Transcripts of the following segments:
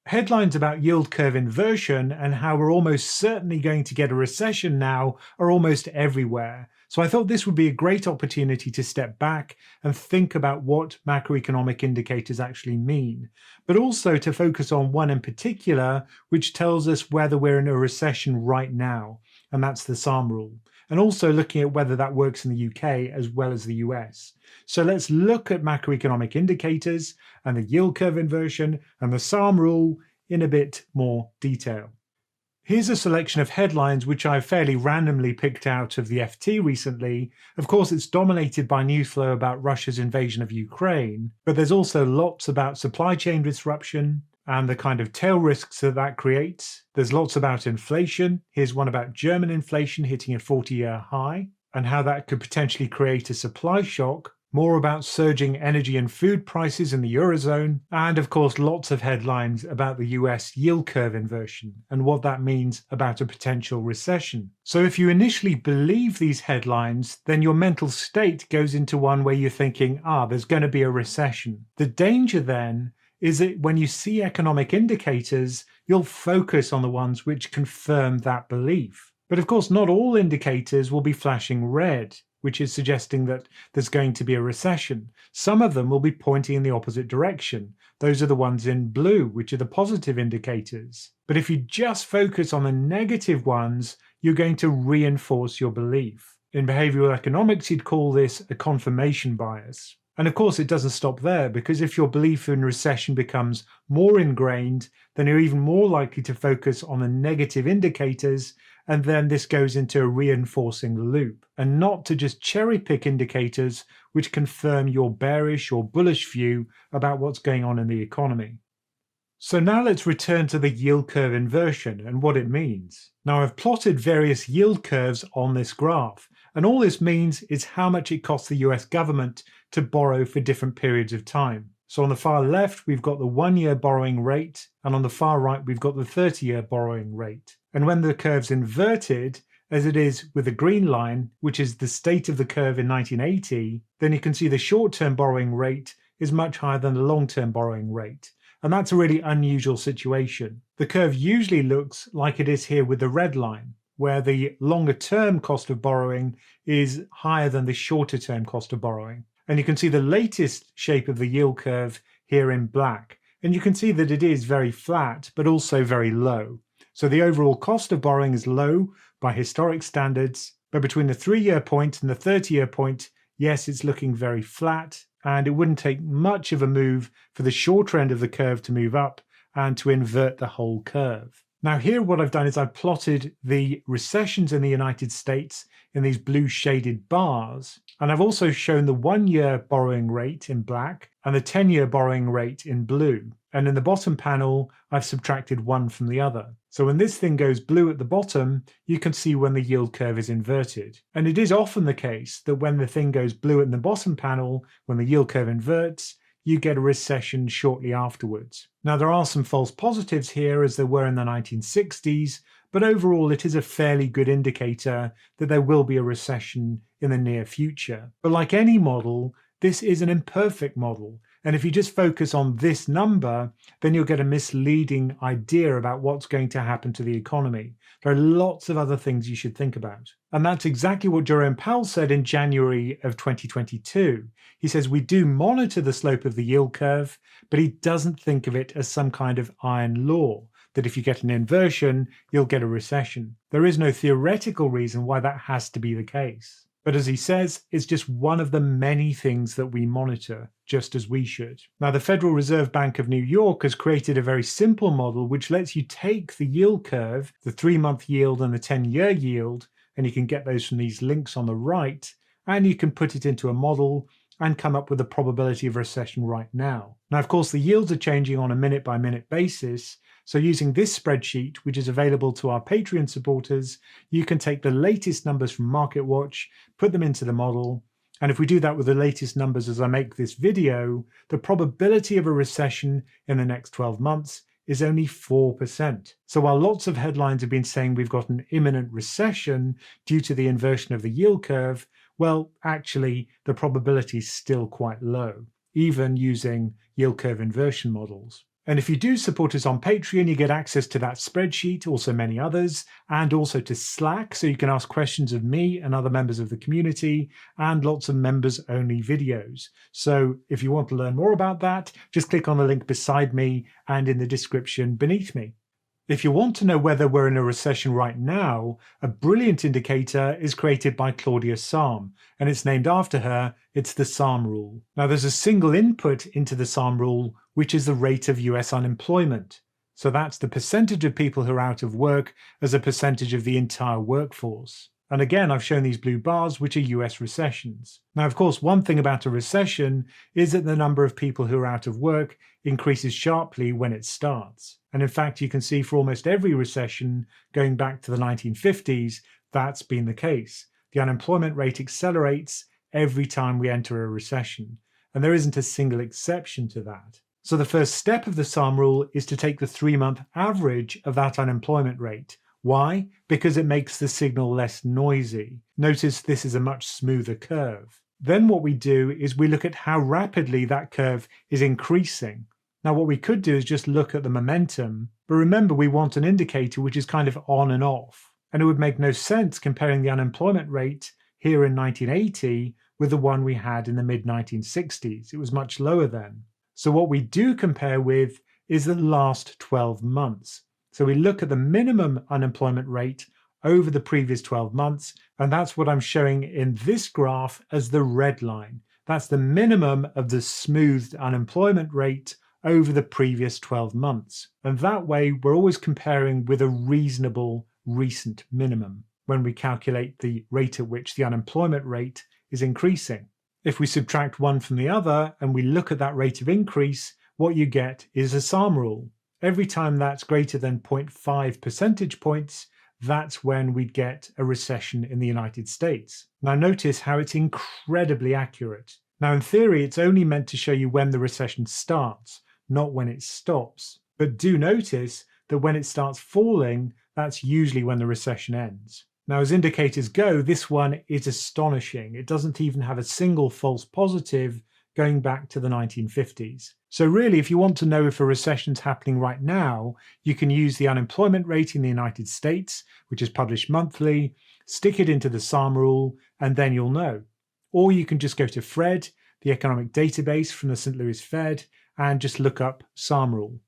Headlines about yield curve inversion and how we're almost certainly going to get a recession now are almost everywhere. So I thought this would be a great opportunity to step back and think about what macroeconomic indicators actually mean, but also to focus on one in particular, which tells us whether we're in a recession right now, and that's the Sahm Rule, and also looking at whether that works in the UK as well as the US. So let's look at macroeconomic indicators and the yield curve inversion and the Sahm Rule in a bit more detail. Here's a selection of headlines which I've fairly randomly picked out of the FT recently. Of course, it's dominated by news flow about Russia's invasion of Ukraine, but there's also lots about supply chain disruption and the kind of tail risks that that creates. There's lots about inflation. Here's one about German inflation hitting a 40-year high and how that could potentially create a supply shock. More about surging energy and food prices in the Eurozone, and of course lots of headlines about the US yield curve inversion and what that means about a potential recession. So if you initially believe these headlines, then your mental state goes into one where you're thinking, there's going to be a recession. The danger then is that when you see economic indicators, you'll focus on the ones which confirm that belief. But of course, not all indicators will be flashing red, which is suggesting that there's going to be a recession. Some of them will be pointing in the opposite direction. Those are the ones in blue, which are the positive indicators. But if you just focus on the negative ones, you're going to reinforce your belief. In behavioral economics, you'd call this a confirmation bias. And of course, it doesn't stop there, because if your belief in recession becomes more ingrained, then you're even more likely to focus on the negative indicators, and then this goes into a reinforcing loop, and not to just cherry pick indicators which confirm your bearish or bullish view about what's going on in the economy. So now let's return to the yield curve inversion and what it means. Now I've plotted various yield curves on this graph, and all this means is how much it costs the US government to borrow for different periods of time. So on the far left, we've got the 1-year borrowing rate, and on the far right, we've got the 30-year borrowing rate. And when the curve's inverted, as it is with the green line, which is the state of the curve in 1980, then you can see the short-term borrowing rate is much higher than the long-term borrowing rate. And that's a really unusual situation. The curve usually looks like it is here with the red line, where the longer-term cost of borrowing is higher than the shorter-term cost of borrowing. And you can see the latest shape of the yield curve here in black. And you can see that it is very flat, but also very low. So the overall cost of borrowing is low by historic standards, but between the 3-year point and the 30-year point, yes, it's looking very flat, and it wouldn't take much of a move for the shorter end of the curve to move up and to invert the whole curve. Now here what I've done is I've plotted the recessions in the United States in these blue shaded bars, and I've also shown the 1-year borrowing rate in black and the 10-year borrowing rate in blue. And in the bottom panel, I've subtracted one from the other. So when this thing goes blue at the bottom, you can see when the yield curve is inverted. And it is often the case that when the thing goes blue in the bottom panel, when the yield curve inverts, you get a recession shortly afterwards. Now there are some false positives here, as there were in the 1960s, but overall it is a fairly good indicator that there will be a recession in the near future. But like any model, this is an imperfect model. And if you just focus on this number, then you'll get a misleading idea about what's going to happen to the economy. There are lots of other things you should think about. And that's exactly what Jerome Powell said in January of 2022. He says we do monitor the slope of the yield curve, but he doesn't think of it as some kind of iron law, that if you get an inversion, you'll get a recession. There is no theoretical reason why that has to be the case. But as he says, it's just one of the many things that we monitor, just as we should. Now, the Federal Reserve Bank of New York has created a very simple model which lets you take the yield curve, the 3-month yield and the 10-year yield, and you can get those from these links on the right, and you can put it into a model and come up with a probability of recession right now. Now, of course, the yields are changing on a minute-by-minute basis, so using this spreadsheet, which is available to our Patreon supporters, you can take the latest numbers from MarketWatch, put them into the model, and if we do that with the latest numbers as I make this video, the probability of a recession in the next 12 months is only 4%. So while lots of headlines have been saying we've got an imminent recession due to the inversion of the yield curve, well, actually, the probability is still quite low, even using yield curve inversion models. And if you do support us on Patreon, you get access to that spreadsheet, also many others, and also to Slack, so you can ask questions of me and other members of the community, and lots of members-only videos. So if you want to learn more about that, just click on the link beside me and in the description beneath me. If you want to know whether we're in a recession right now, a brilliant indicator is created by Claudia Sahm, and it's named after her. It's the Sahm Rule. Now there's a single input into the Sahm Rule, which is the rate of US unemployment. So that's the percentage of people who are out of work as a percentage of the entire workforce. And again, I've shown these blue bars, which are US recessions. Now, of course, one thing about a recession is that the number of people who are out of work increases sharply when it starts. And in fact, you can see for almost every recession going back to the 1950s, that's been the case. The unemployment rate accelerates every time we enter a recession. And there isn't a single exception to that. So the first step of the Sahm Rule is to take the 3-month average of that unemployment rate. Why? Because it makes the signal less noisy. Notice this is a much smoother curve. Then what we do is we look at how rapidly that curve is increasing. Now what we could do is just look at the momentum, but remember we want an indicator which is kind of on and off. And it would make no sense comparing the unemployment rate here in 1980 with the one we had in the mid-1960s. It was much lower then. So what we do compare with is the last 12 months. So we look at the minimum unemployment rate over the previous 12 months, and that's what I'm showing in this graph as the red line. That's the minimum of the smoothed unemployment rate over the previous 12 months. And that way, we're always comparing with a reasonable recent minimum when we calculate the rate at which the unemployment rate is increasing. If we subtract one from the other and we look at that rate of increase, what you get is a Sahm Rule. Every time that's greater than 0.5 percentage points, that's when we'd get a recession in the United States. Now notice how it's incredibly accurate. Now in theory, it's only meant to show you when the recession starts, not when it stops. But do notice that when it starts falling, that's usually when the recession ends. Now as indicators go, this one is astonishing. It doesn't even have a single false positive going back to the 1950s. So really, if you want to know if a recession's happening right now, you can use the unemployment rate in the United States, which is published monthly, stick it into the Sahm Rule, and then you'll know. Or you can just go to FRED, the economic database from the St. Louis Fed, and just look up Sahm Rule.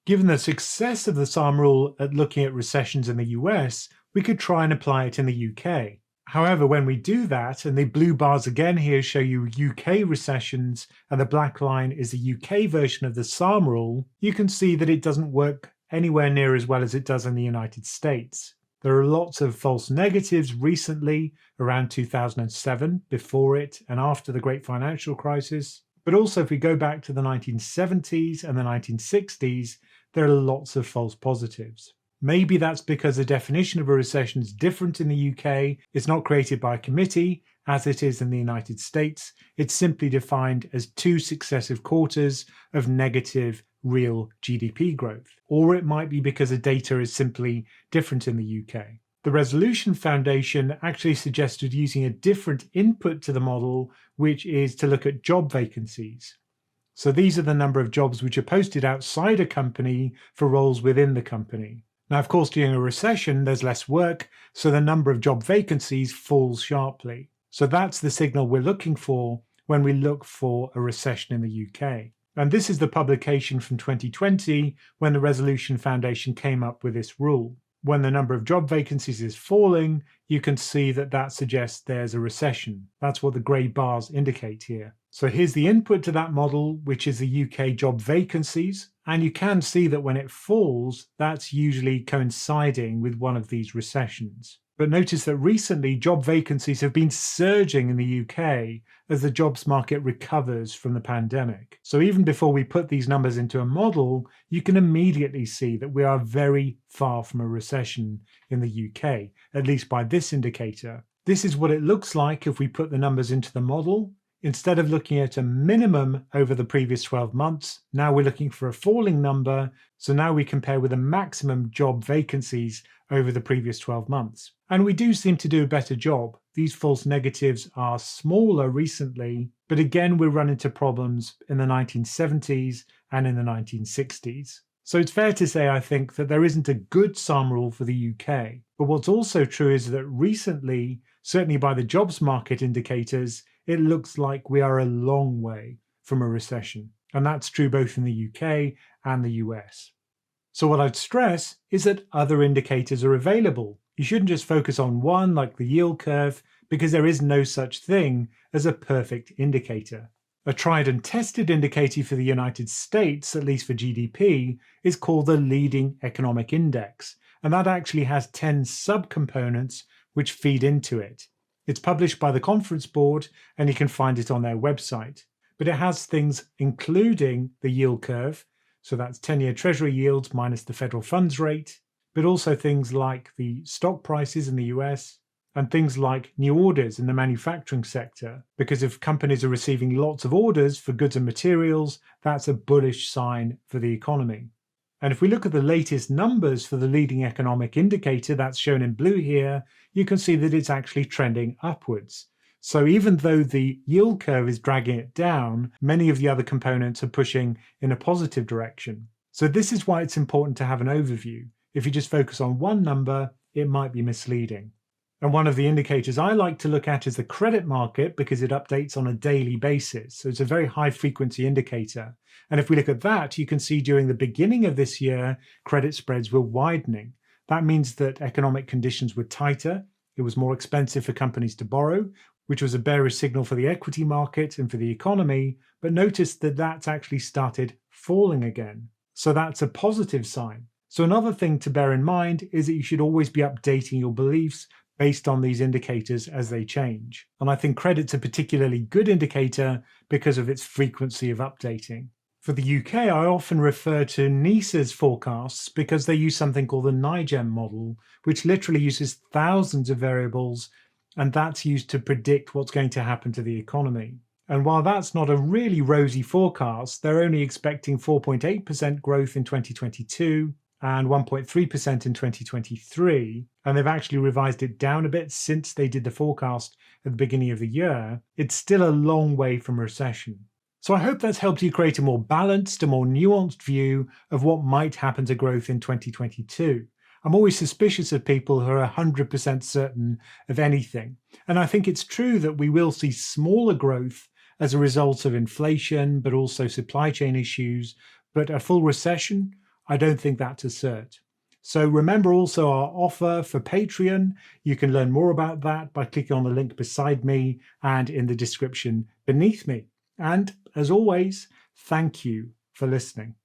Given the success of the Sahm Rule at looking at recessions in the US, we could try and apply it in the UK. However, when we do that, and the blue bars again here show you UK recessions, and the black line is the UK version of the Sahm Rule, you can see that it doesn't work anywhere near as well as it does in the United States. There are lots of false negatives recently, around 2007, before it and after the Great Financial Crisis. But also if we go back to the 1970s and the 1960s, there are lots of false positives. Maybe that's because the definition of a recession is different in the UK. It's not created by a committee, as it is in the United States. It's simply defined as 2 successive quarters of negative real GDP growth. Or it might be because the data is simply different in the UK. The Resolution Foundation actually suggested using a different input to the model, which is to look at job vacancies. So these are the number of jobs which are posted outside a company for roles within the company. Now, of course, during a recession, there's less work, so the number of job vacancies falls sharply. So that's the signal we're looking for when we look for a recession in the UK. And this is the publication from 2020 when the Resolution Foundation came up with this rule. When the number of job vacancies is falling, you can see that that suggests there's a recession. That's what the grey bars indicate here. So here's the input to that model, which is the UK job vacancies. And you can see that when it falls, that's usually coinciding with one of these recessions. But notice that recently job vacancies have been surging in the UK as the jobs market recovers from the pandemic. So even before we put these numbers into a model, you can immediately see that we are very far from a recession in the UK, at least by this indicator. This is what it looks like if we put the numbers into the model. Instead of looking at a minimum over the previous 12 months, now we're looking for a falling number. So now we compare with the maximum job vacancies over the previous 12 months. And we do seem to do a better job. These false negatives are smaller recently, but again, we run into problems in the 1970s and in the 1960s. So it's fair to say, I think, that there isn't a good Sahm Rule for the UK. But what's also true is that recently, certainly by the jobs market indicators, it looks like we are a long way from a recession. And that's true both in the UK and the US. So what I'd stress is that other indicators are available. You shouldn't just focus on one, like the yield curve, because there is no such thing as a perfect indicator. A tried and tested indicator for the United States, at least for GDP, is called the Leading Economic Index, and that actually has 10 subcomponents which feed into it. It's published by the Conference Board, and you can find it on their website. But it has things including the yield curve, so that's 10-year Treasury yields minus the federal funds rate, but also things like the stock prices in the US, and things like new orders in the manufacturing sector, because if companies are receiving lots of orders for goods and materials, that's a bullish sign for the economy. And if we look at the latest numbers for the leading economic indicator, that's shown in blue here, you can see that it's actually trending upwards. So even though the yield curve is dragging it down, many of the other components are pushing in a positive direction. So this is why it's important to have an overview. If you just focus on one number, it might be misleading. And one of the indicators I like to look at is the credit market because it updates on a daily basis. So it's a very high frequency indicator. And if we look at that, you can see during the beginning of this year, credit spreads were widening. That means that economic conditions were tighter. It was more expensive for companies to borrow, which was a bearish signal for the equity market and for the economy. But notice that that's actually started falling again. So that's a positive sign. So another thing to bear in mind is that you should always be updating your beliefs based on these indicators as they change. And I think credit's a particularly good indicator because of its frequency of updating. For the UK, I often refer to NISA's forecasts because they use something called the NIGEM model, which literally uses thousands of variables, and that's used to predict what's going to happen to the economy. And while that's not a really rosy forecast, they're only expecting 4.8% growth in 2022, and 1.3% in 2023, and they've actually revised it down a bit since they did the forecast at the beginning of the year. It's still a long way from recession. So I hope that's helped you create a more balanced, a more nuanced view of what might happen to growth in 2022. I'm always suspicious of people who are 100% certain of anything. And I think it's true that we will see smaller growth as a result of inflation, but also supply chain issues. But a full recession, I don't think that's a cert. So remember also our offer for Patreon. You can learn more about that by clicking on the link beside me and in the description beneath me. And as always, thank you for listening.